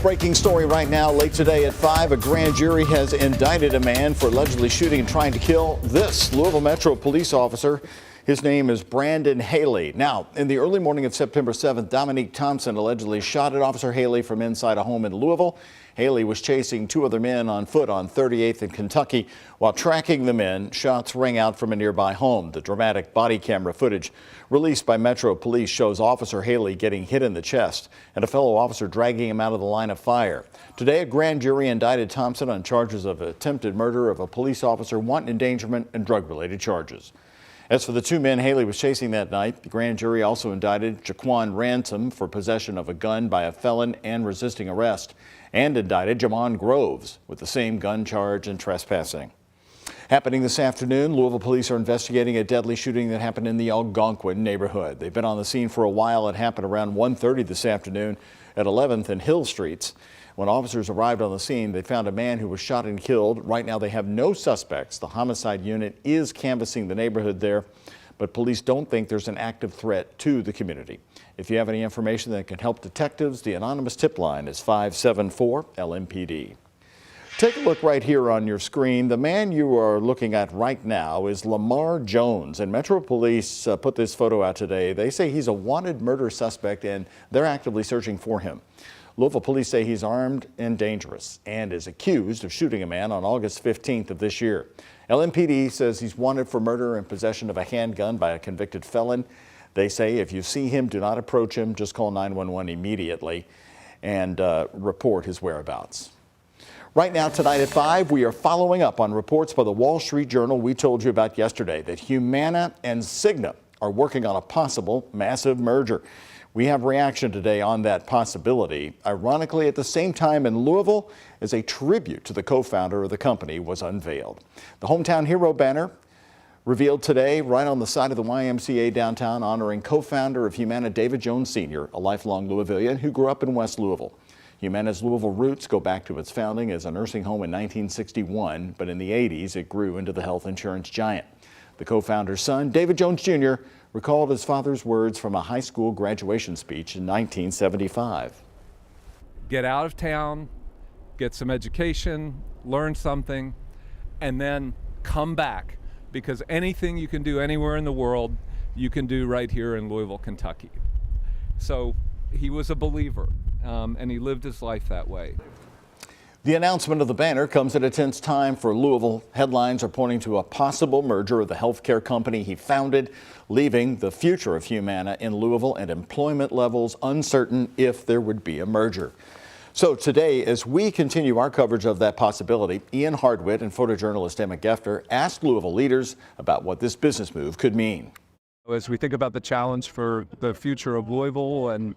Breaking story right now, late today at 5, a grand jury has indicted a man for allegedly shooting and trying to kill this Louisville Metro police officer. His name is Brandon Haley. Now, in the early morning of September 7th, Dominique Thompson allegedly shot at Officer Haley from inside a home in Louisville. Haley was chasing two other men on foot on 38th and Kentucky. While tracking the men, shots rang out from a nearby home. The dramatic body camera footage released by Metro Police shows Officer Haley getting hit in the chest and a fellow officer dragging him out of the line of fire. Today, a grand jury indicted Thompson on charges of attempted murder of a police officer, wanton endangerment, and drug-related charges. As for the two men Haley was chasing that night, the grand jury also indicted Jaquan Ransom for possession of a gun by a felon and resisting arrest, and indicted Jamon Groves with the same gun charge and trespassing. Happening this afternoon, Louisville police are investigating a deadly shooting that happened in the Algonquin neighborhood. They've been on the scene for a while. It happened around 1:30 this afternoon at 11th and Hill Streets. When officers arrived on the scene, they found a man who was shot and killed. Right now, they have no suspects. The homicide unit is canvassing the neighborhood there, but police don't think there's an active threat to the community. If you have any information that can help detectives, the anonymous tip line is 574-LMPD. Take a look right here on your screen. The man you are looking at right now is Lamar Jones, and Metro Police put this photo out today. They say he's a wanted murder suspect, and they're actively searching for him. Louisville police say he's armed and dangerous and is accused of shooting a man on August 15th of this year. LMPD says he's wanted for murder and possession of a handgun by a convicted felon. They say if you see him, do not approach him. Just call 911 immediately and report his whereabouts. Right now, tonight at 5, we are following up on reports by the Wall Street Journal we told you about yesterday that Humana and Cigna are working on a possible massive merger. We have reaction today on that possibility. Ironically, at the same time in Louisville, as a tribute to the co-founder of the company was unveiled. The Hometown Hero banner revealed today right on the side of the YMCA downtown, honoring co-founder of Humana, David Jones Sr., a lifelong Louisvillian who grew up in West Louisville. Humana's Louisville roots go back to its founding as a nursing home in 1961, but in the 80s it grew into the health insurance giant. The co-founder's son, David Jones Jr., recalled his father's words from a high school graduation speech in 1975. Get out of town, get some education, learn something, and then come back, because anything you can do anywhere in the world, you can do right here in Louisville, Kentucky. So he was a believer, and he lived his life that way. The announcement of the banner comes at a tense time for Louisville. Headlines are pointing to a possible merger of the healthcare company he founded, leaving the future of Humana in Louisville and employment levels uncertain if there would be a merger. So today, as we continue our coverage of that possibility, Ian Hardwitt and photojournalist Emma Gefter asked Louisville leaders about what this business move could mean. As we think about the challenge for the future of Louisville and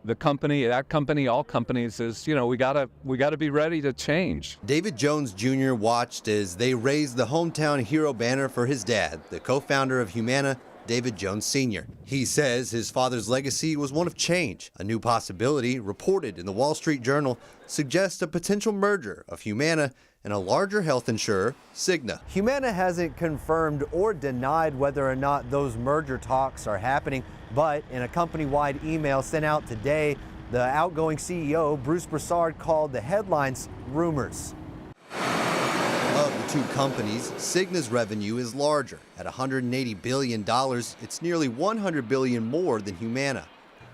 the company, that company, all companies, is, you know, we gotta be ready to change. David Jones Jr. watched as they raised the Hometown Hero banner for his dad, the co-founder of Humana, David Jones Sr. He says his father's legacy was one of change. A new possibility reported in the Wall Street Journal suggests a potential merger of Humana and a larger health insurer, Cigna. Humana hasn't confirmed or denied whether or not those merger talks are happening, but in a company-wide email sent out today, the outgoing CEO, Bruce Broussard, called the headlines rumors. Of the two companies, Cigna's revenue is larger. At $180 billion, it's nearly $100 billion more than Humana.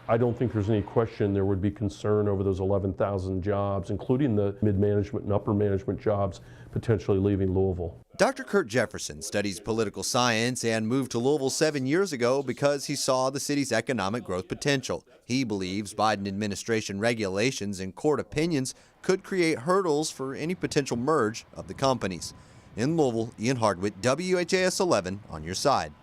I don't think there's any question there would be concern over those 11,000 jobs, including the mid-management and upper management jobs potentially leaving Louisville. Dr. Kurt Jefferson studies political science and moved to Louisville 7 years ago because he saw the city's economic growth potential. He believes Biden administration regulations and court opinions could create hurdles for any potential merge of the companies. In Louisville, Ian Hardwitt, WHAS11 on your side.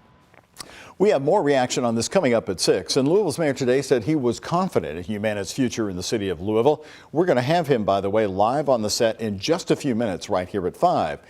We have more reaction on this coming up at 6. And Louisville's mayor today said he was confident in Humana's future in the city of Louisville. We're going to have him, by the way, live on the set in just a few minutes right here at 5.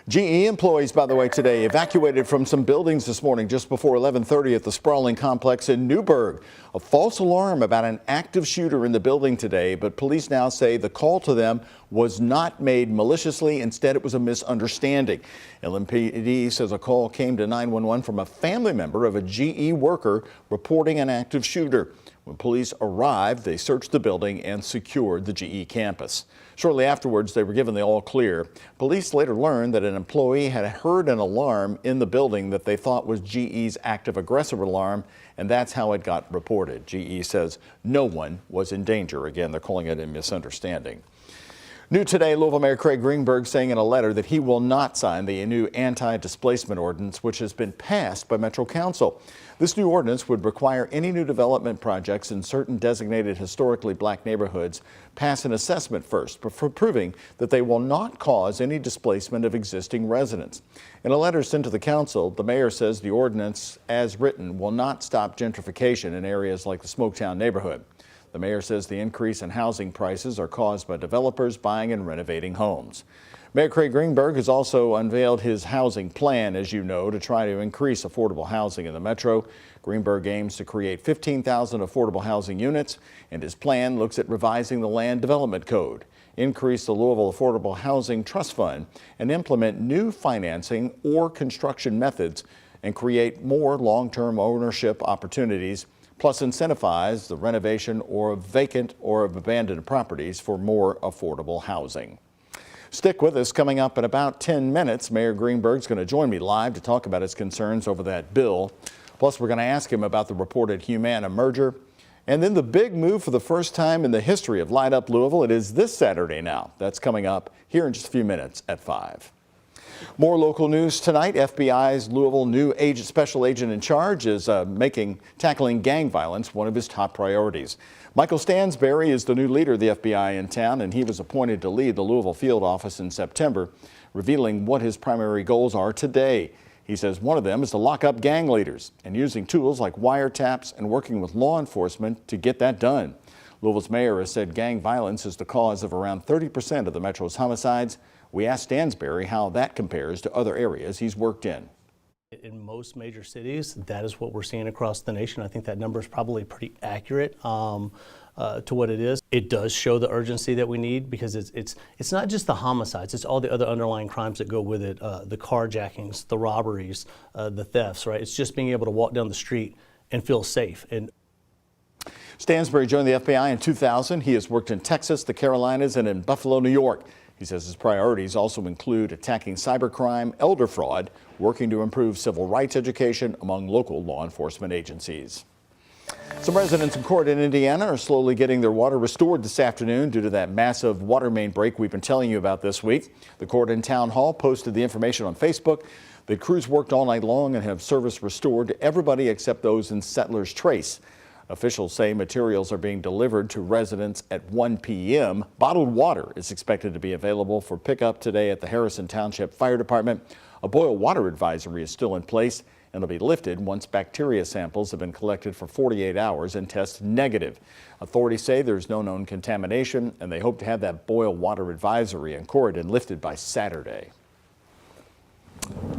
GE employees, by the way, today evacuated from some buildings this morning just before 11:30 at the sprawling complex in Newburgh. A false alarm about an active shooter in the building today, but police now say the call to them was not made maliciously. Instead, it was a misunderstanding. LMPD says a call came to 911 from a family member of a GE worker reporting an active shooter. When police arrived, they searched the building and secured the GE campus. Shortly afterwards, they were given the all clear. Police later learned that an employee had heard an alarm in the building that they thought was GE's active aggressive alarm, and that's how it got reported. GE says no one was in danger. Again, they're calling it a misunderstanding. New today, Louisville Mayor Craig Greenberg saying in a letter that he will not sign the new Anti-Displacement Ordinance, which has been passed by Metro Council. This new ordinance would require any new development projects in certain designated historically black neighborhoods pass an assessment first, proving that they will not cause any displacement of existing residents. In a letter sent to the council, the mayor says the ordinance, as written, will not stop gentrification in areas like the Smoketown neighborhood. The mayor says the increase in housing prices are caused by developers buying and renovating homes. Mayor Craig Greenberg has also unveiled his housing plan, as you know, to try to increase affordable housing in the metro. Greenberg aims to create 15,000 affordable housing units, and his plan looks at revising the Land Development Code, increase the Louisville Affordable Housing Trust Fund, and implement new financing or construction methods and create more long-term ownership opportunities, plus incentivize the renovation or vacant or abandoned properties for more affordable housing. Stick with us. Coming up in about 10 minutes, Mayor Greenberg's going to join me live to talk about his concerns over that bill. Plus, we're going to ask him about the reported Humana merger. And then the big move for the first time in the history of Light Up Louisville. It is this Saturday now. That's coming up here in just a few minutes at 5. More local news tonight. FBI's Louisville new special agent in charge is tackling gang violence one of his top priorities. Michael Stansberry is the new leader of the FBI in town, and he was appointed to lead the Louisville field office in September, revealing what his primary goals are today. He says one of them is to lock up gang leaders and using tools like wiretaps and working with law enforcement to get that done. Louisville's mayor has said gang violence is the cause of around 30% of the metro's homicides. We asked Stansberry how that compares to other areas he's worked in. In most major cities, that is what we're seeing across the nation. I think that number is probably pretty accurate to what it is. It does show the urgency that we need, because it's not just the homicides, it's all the other underlying crimes that go with it, the carjackings, the robberies, the thefts, right? It's just being able to walk down the street and feel safe. And Stansberry joined the FBI in 2000. He has worked in Texas, the Carolinas, and in Buffalo, New York. He says his priorities also include attacking cybercrime, elder fraud, working to improve civil rights education among local law enforcement agencies. Some residents in court in Indiana are slowly getting their water restored this afternoon due to that massive water main break we've been telling you about this week. The court in Town Hall posted the information on Facebook. The crews worked all night long and have service restored to everybody except those in Settlers Trace. Officials say materials are being delivered to residents at 1 p.m. Bottled water is expected to be available for pickup today at the Harrison Township Fire Department. A boil water advisory is still in place and will be lifted once bacteria samples have been collected for 48 hours and test negative. Authorities say there's no known contamination, and they hope to have that boil water advisory in court and lifted by Saturday.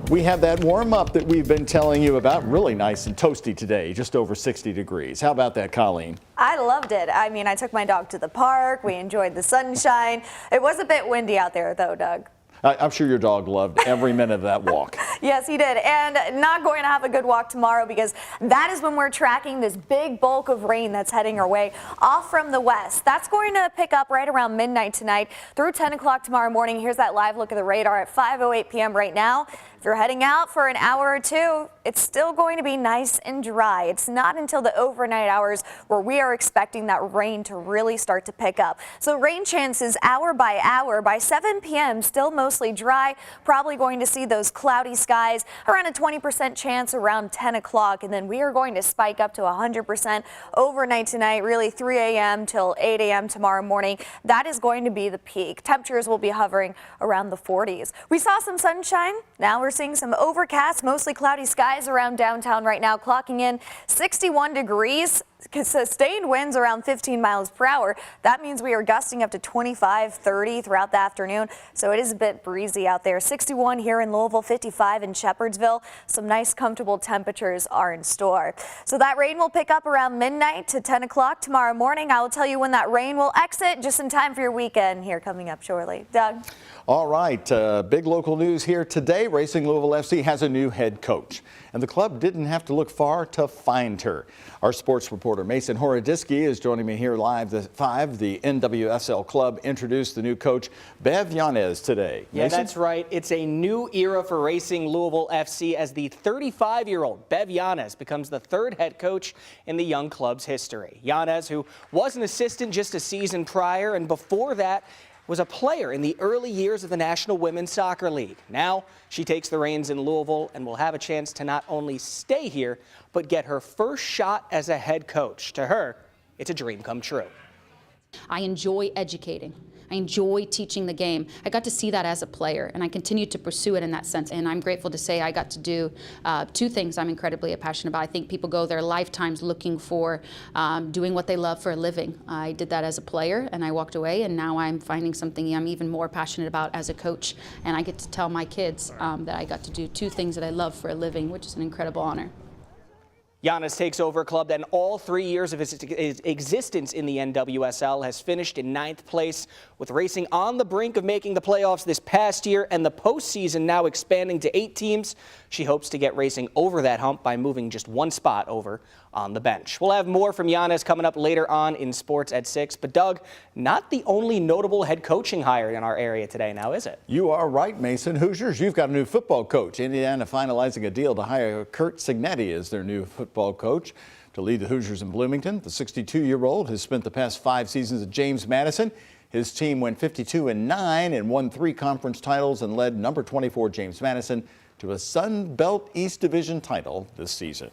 We have that warm up that we've been telling you about. Really nice and toasty today, just over 60 degrees. How about that, Colleen? I loved it. I mean, I took my dog to the park. We enjoyed the sunshine. It was a bit windy out there, though, Doug. I'm sure your dog loved every minute of that walk. Yes, he did. And not going to have a good walk tomorrow, because that is when we're tracking this big bulk of rain that's heading our way off from the west. That's going to pick up right around midnight tonight through 10 o'clock tomorrow morning. Here's that live look at the radar at 5:08 p.m. right now. If you're heading out for an hour or two, it's still going to be nice and dry. It's not until the overnight hours where we are expecting that rain to really start to pick up. So rain chances hour by hour. By 7 p.m., still mostly dry. Probably going to see those cloudy skies, around a 20% chance around 10 o'clock. And then we are going to spike up to 100% overnight tonight, really 3 a.m. till 8 a.m. tomorrow morning. That is going to be the peak. Temperatures will be hovering around the 40s. We saw some sunshine. Now we're seeing some overcast, mostly cloudy skies around downtown right now, clocking in 61 degrees. Sustained winds around 15 miles per hour. That means we are gusting up to 25, 30 throughout the afternoon. So it is a bit breezy out there. 61 here in Louisville, 55 in Shepherdsville. Some nice comfortable temperatures are in store. So that rain will pick up around midnight to 10 o'clock tomorrow morning. I will tell you when that rain will exit, just in time for your weekend here coming up shortly. Doug? All right, big local news here today. Racing Louisville FC has a new head coach. and the club didn't have to look far to find her. Our sports reporter Mason Horodisky is joining me here live at 5. The NWSL club introduced the new coach, Bev Yanez, today. Yeah, Mason? that's right. It's a new era for Racing Louisville FC as the 35-year-old Bev Yanez becomes the 3rd head coach in the young club's history. Yanez, who was an assistant just a season prior, and before that was a player in the early years of the National Women's Soccer League. Now she takes the reins in Louisville and will have a chance to not only stay here, but get her first shot as a head coach. To her, it's a dream come true. I enjoy educating. I enjoy teaching the game. I got to see that as a player, and I continue to pursue it in that sense. And I'm grateful to say I got to do 2 things I'm incredibly passionate about. I think people go their lifetimes looking for doing what they love for a living. I did that as a player, and I walked away, and now I'm finding something I'm even more passionate about as a coach. And I get to tell my kids that I got to do 2 things that I love for a living, which is an incredible honor. Yanez takes over a club that in all 3 years of its existence in the NWSL has finished in 9th place, with Racing on the brink of making the playoffs this past year and the postseason now expanding to 8 teams. She hopes to get Racing over that hump by moving just 1 spot over on the bench. We'll have more from Yanez coming up later on in sports at 6. But Doug, not the only notable head coaching hire in our area today now, is it? You are right, Mason. Hoosiers, you've got a new football coach. Indiana finalizing a deal to hire Kurt Cignetti as their new football coach to lead the Hoosiers in Bloomington. The 62-year-old has spent the past 5 seasons at James Madison. His team went 52-9 and won 3 conference titles and led number 24 James Madison to a Sun Belt East Division title this season.